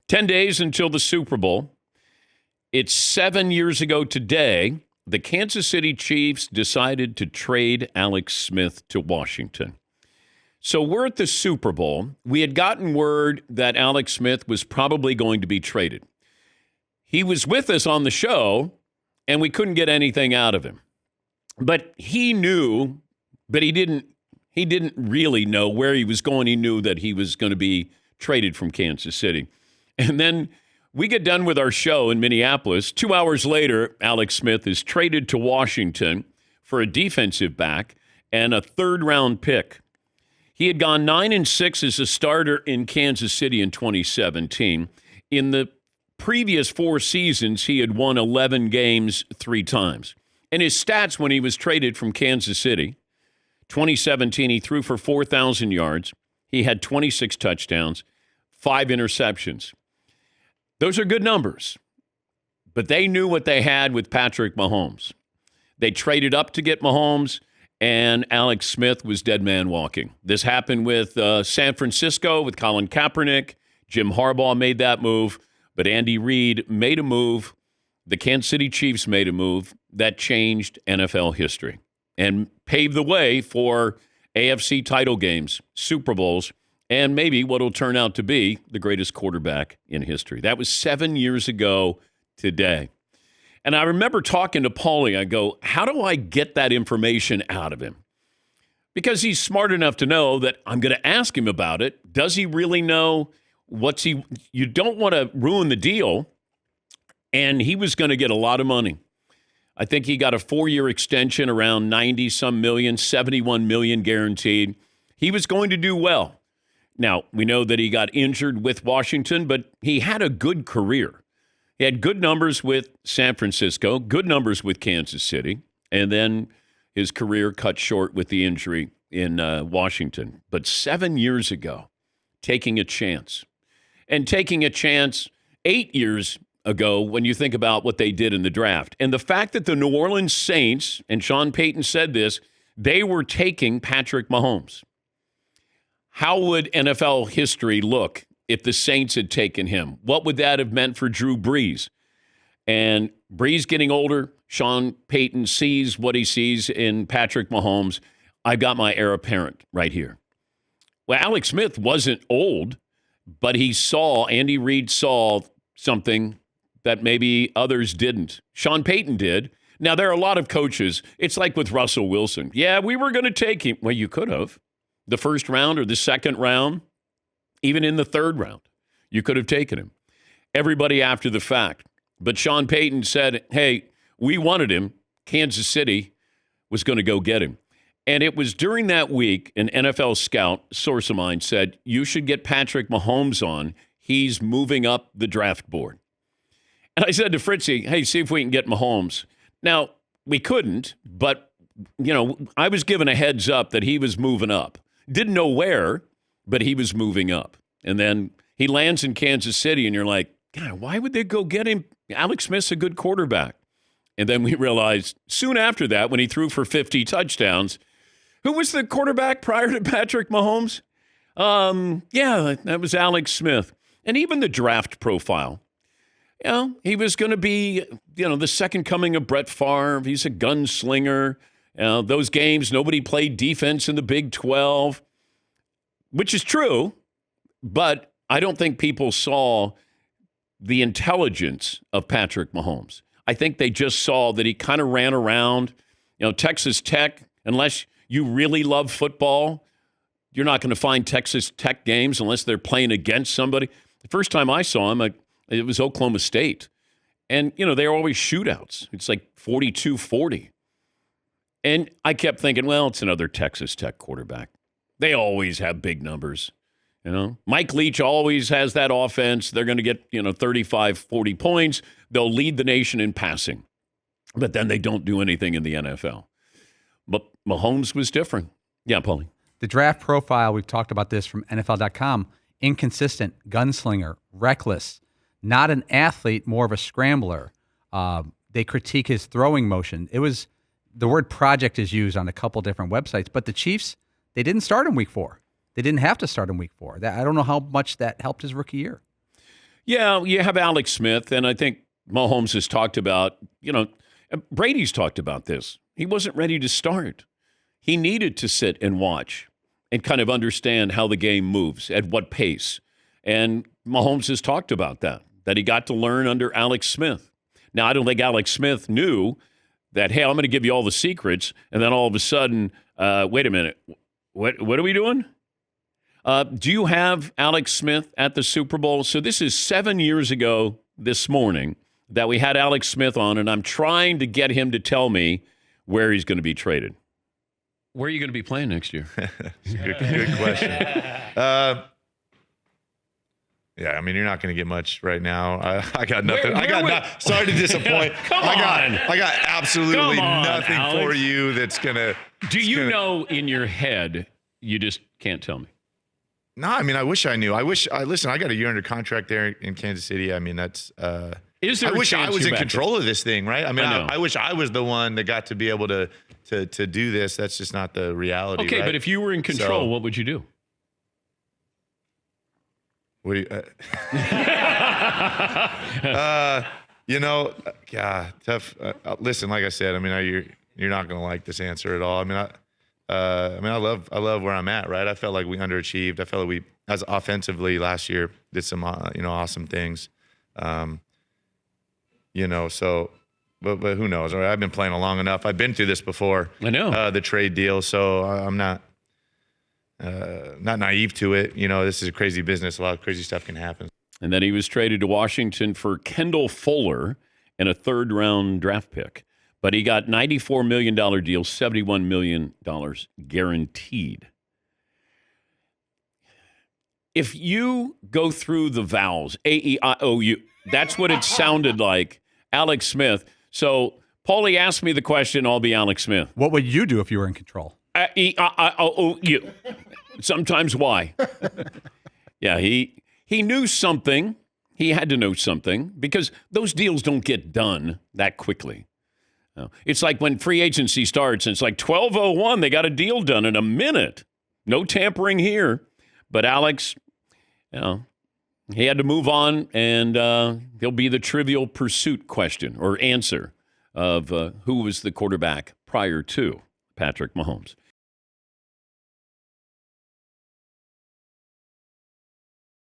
10 days until the Super Bowl. It's 7 years ago today, the Kansas City Chiefs decided to trade Alex Smith to Washington. So we're at the Super Bowl. We had gotten word that Alex Smith was probably going to be traded. He was with us on the show, and we couldn't get anything out of him. But he knew, but he didn't really know where he was going. He knew that he was going to be traded from Kansas City. And then we get done with our show in Minneapolis. 2 hours later, Alex Smith is traded to Washington for a defensive back and a third-round pick. He had gone 9-6 as a starter in Kansas City in 2017. In the previous 4 seasons, he had won 11 games 3 times. And his stats when he was traded from Kansas City, 2017, he threw for 4,000 yards. He had 26 touchdowns, 5 interceptions. Those are good numbers, but they knew what they had with Patrick Mahomes. They traded up to get Mahomes, and Alex Smith was dead man walking. This happened with San Francisco with Colin Kaepernick. Jim Harbaugh made that move, but Andy Reid made a move. The Kansas City Chiefs made a move that changed NFL history and paved the way for AFC title games, Super Bowls, and maybe what will turn out to be the greatest quarterback in history. That was 7 years ago today. And I remember talking to Paulie. I go, how do I get that information out of him? Because he's smart enough to know that I'm going to ask him about it. Does he really know you don't want to ruin the deal. And he was going to get a lot of money. I think he got a 4-year extension around 90-some million, 71 million guaranteed. He was going to do well. Now, we know that he got injured with Washington, but he had a good career. He had good numbers with San Francisco, good numbers with Kansas City, and then his career cut short with the injury in Washington. But 7 years ago, taking a chance. And taking a chance 8 years ago when you think about what they did in the draft. And the fact that the New Orleans Saints, and Sean Payton said this, they were taking Patrick Mahomes. How would NFL history look if the Saints had taken him? What would that have meant for Drew Brees? And Brees getting older, Sean Payton sees what he sees in Patrick Mahomes. I've got my heir apparent right here. Well, Alex Smith wasn't old, but Andy Reid saw something that maybe others didn't. Sean Payton did. Now, there are a lot of coaches. It's like with Russell Wilson. Yeah, we were going to take him. Well, you could have. The first round or the second round, even in the third round, you could have taken him. Everybody after the fact. But Sean Payton said, hey, we wanted him. Kansas City was going to go get him. And it was during that week, an NFL scout, source of mine, said, you should get Patrick Mahomes on. He's moving up the draft board. And I said to Fritzy, hey, see if we can get Mahomes. Now, we couldn't, but, I was given a heads up that he was moving up. Didn't know where, but he was moving up. And then he lands in Kansas City, and you're like, God, why would they go get him? Alex Smith's a good quarterback. And then we realized soon after that, when he threw for 50 touchdowns, who was the quarterback prior to Patrick Mahomes? That was Alex Smith. And even the draft profile. He was going to be, the second coming of Brett Favre. He's a gunslinger. Those games, nobody played defense in the Big 12, which is true, but I don't think people saw the intelligence of Patrick Mahomes. I think they just saw that he kind of ran around. Texas Tech, unless you really love football, you're not going to find Texas Tech games unless they're playing against somebody. The first time I saw him, it was Oklahoma State. And, they're always shootouts. It's like 42-40. And I kept thinking, well, it's another Texas Tech quarterback. They always have big numbers. Mike Leach always has that offense. They're going to get, 35, 40 points. They'll lead the nation in passing. But then they don't do anything in the NFL. But Mahomes was different. Yeah, Paulie. The draft profile, we've talked about this from NFL.com, inconsistent, gunslinger, reckless, not an athlete, more of a scrambler. They critique his throwing motion. The word project is used on a couple different websites, but the Chiefs, they didn't start in week 4. They didn't have to start in week 4. I don't know how much that helped his rookie year. Yeah, you have Alex Smith, and I think Mahomes has talked about, Brady's talked about this. He wasn't ready to start. He needed to sit and watch and kind of understand how the game moves, at what pace. And Mahomes has talked about that he got to learn under Alex Smith. Now, I don't think Alex Smith knew that, hey, I'm going to give you all the secrets, and then all of a sudden, wait a minute, what are we doing? Do you have Alex Smith at the Super Bowl? So this is 7 years ago this morning that we had Alex Smith on, and I'm trying to get him to tell me where he's going to be traded. Where are you going to be playing next year? Good question. Yeah, I mean, you're not going to get much right now. I got nothing. Sorry to disappoint. I got absolutely nothing Alex. for you that's going to. Do you know in your head, you just can't tell me? No, I mean, I wish I knew. Listen, I got a year under contract there in Kansas City. I mean, that's. Is there I a wish I chance was you're in back control of this thing, right? I mean, I know. I wish I was the one that got to be able to do this. That's just not the reality. Okay, right? but if you were in control, what would you do? What do you? Tough. Listen, like I said, I mean, you're not going to like this answer at all. I mean, I love where I'm at, right? I felt like we underachieved. I felt like we, as offensively last year, did some awesome things. So, but who knows? Right? I've been playing long enough. I've been through this before. I know the trade deal, so I'm not naive to it. This is a crazy business. A lot of crazy stuff can happen. And then he was traded to Washington for Kendall Fuller and a third-round draft pick. But he got $94 million deal, $71 million guaranteed. If you go through the vowels, A-E-I-O-U, that's what it sounded like, Alex Smith. So Paulie asked me the question, I'll be Alex Smith. What would you do if you were in control? A-E-I-O-U. Sometimes why? Yeah, he knew something. He had to know something because those deals don't get done that quickly. It's like when free agency starts, and it's like 12:01, they got a deal done in a minute. No tampering here. But Alex, he had to move on, and he'll be the Trivial Pursuit question or answer of who was the quarterback prior to Patrick Mahomes.